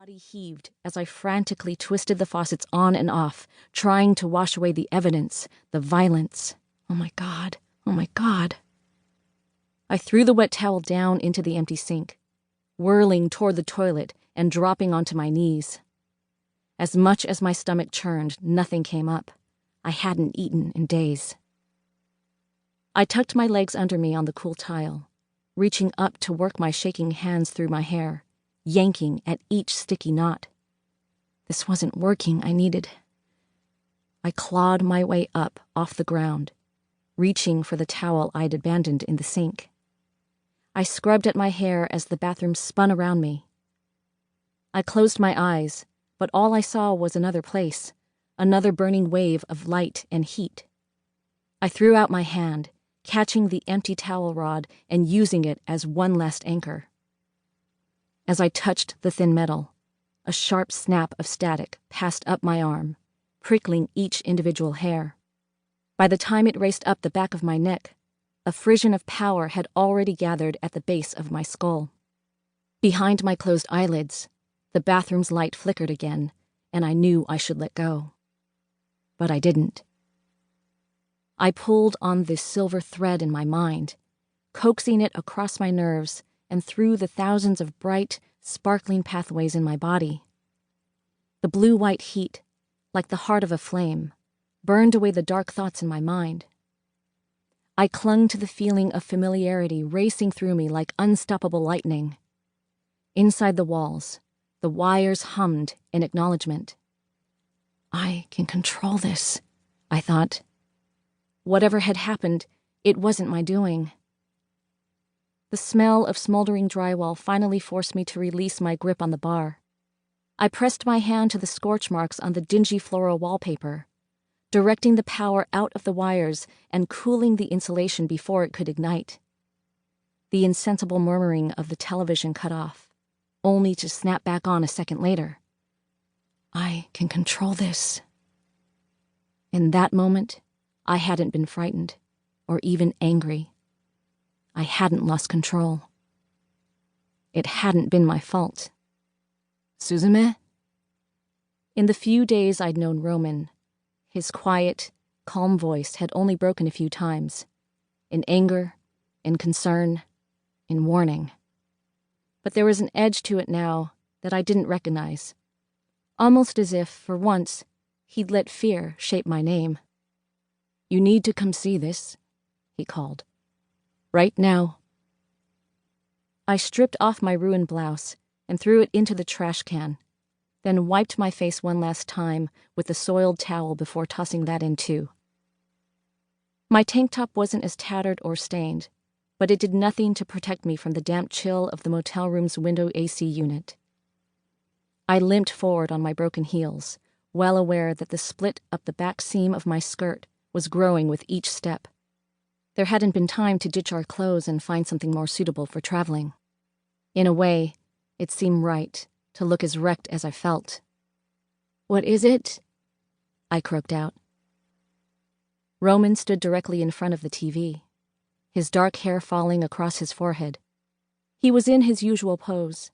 body heaved as I frantically twisted the faucets on and off, trying to wash away the evidence, the violence. Oh my God, oh my God. I threw the wet towel down into the empty sink, whirling toward the toilet and dropping onto my knees. As much as my stomach churned, nothing came up. I hadn't eaten in days. I tucked my legs under me on the cool tile, reaching up to work my shaking hands through my hair, yanking at each sticky knot. This wasn't working, I clawed my way up off the ground, reaching for the towel I'd abandoned in the sink. I scrubbed at my hair as the bathroom spun around me. I closed my eyes, but all I saw was another place, another burning wave of light and heat. I threw out my hand, catching the empty towel rod and using it as one last anchor. As I touched the thin metal, a sharp snap of static passed up my arm, prickling each individual hair. By the time it raced up the back of my neck, a frisson of power had already gathered at the base of my skull. Behind my closed eyelids, the bathroom's light flickered again, and I knew I should let go. But I didn't. I pulled on this silver thread in my mind, coaxing it across my nerves and through the thousands of bright, sparkling pathways in my body. The blue-white heat, like the heart of a flame, burned away the dark thoughts in my mind. I clung to the feeling of familiarity racing through me like unstoppable lightning. Inside the walls, the wires hummed in acknowledgement. I can control this, I thought. Whatever had happened, it wasn't my doing. The smell of smoldering drywall finally forced me to release my grip on the bar. I pressed my hand to the scorch marks on the dingy floral wallpaper, directing the power out of the wires and cooling the insulation before it could ignite. The insensible murmuring of the television cut off, only to snap back on a second later. I can control this. In that moment, I hadn't been frightened, or even angry. I hadn't lost control. It hadn't been my fault. Suzume? In the few days I'd known Roman, his quiet, calm voice had only broken a few times, in anger, in concern, in warning. But there was an edge to it now that I didn't recognize, almost as if, for once, he'd let fear shape my name. You need to come see this, he called. Right now. I stripped off my ruined blouse and threw it into the trash can, then wiped my face one last time with the soiled towel before tossing that in too. My tank top wasn't as tattered or stained, but it did nothing to protect me from the damp chill of the motel room's window AC unit. I limped forward on my broken heels, well aware that the split up the back seam of my skirt was growing with each step. There hadn't been time to ditch our clothes and find something more suitable for traveling. In a way, it seemed right to look as wrecked as I felt. What is it? I croaked out. Roman stood directly in front of the TV, his dark hair falling across his forehead. He was in his usual pose,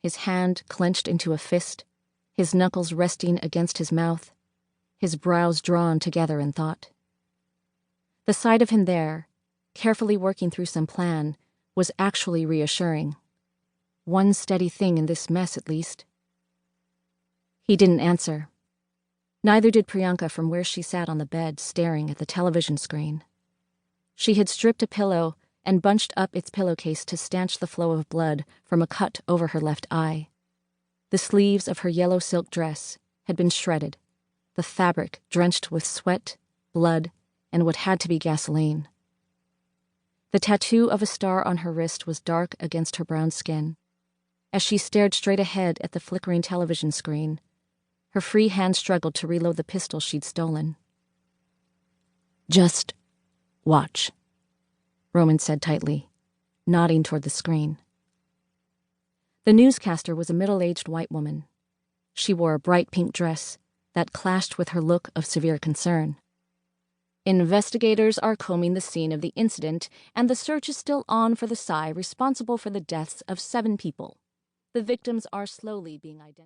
his hand clenched into a fist, his knuckles resting against his mouth, his brows drawn together in thought. The sight of him there, carefully working through some plan, was actually reassuring. One steady thing in this mess, at least. He didn't answer. Neither did Priyanka from where she sat on the bed staring at the television screen. She had stripped a pillow and bunched up its pillowcase to stanch the flow of blood from a cut over her left eye. The sleeves of her yellow silk dress had been shredded, the fabric drenched with sweat, blood, and what had to be gasoline. The tattoo of a star on her wrist was dark against her brown skin. As she stared straight ahead at the flickering television screen, her free hand struggled to reload the pistol she'd stolen. Just watch, Roman said tightly, nodding toward the screen. The newscaster was a middle-aged white woman. She wore a bright pink dress that clashed with her look of severe concern. Investigators are combing the scene of the incident, and the search is still on for the Psy responsible for the deaths of 7 people. The victims are slowly being identified.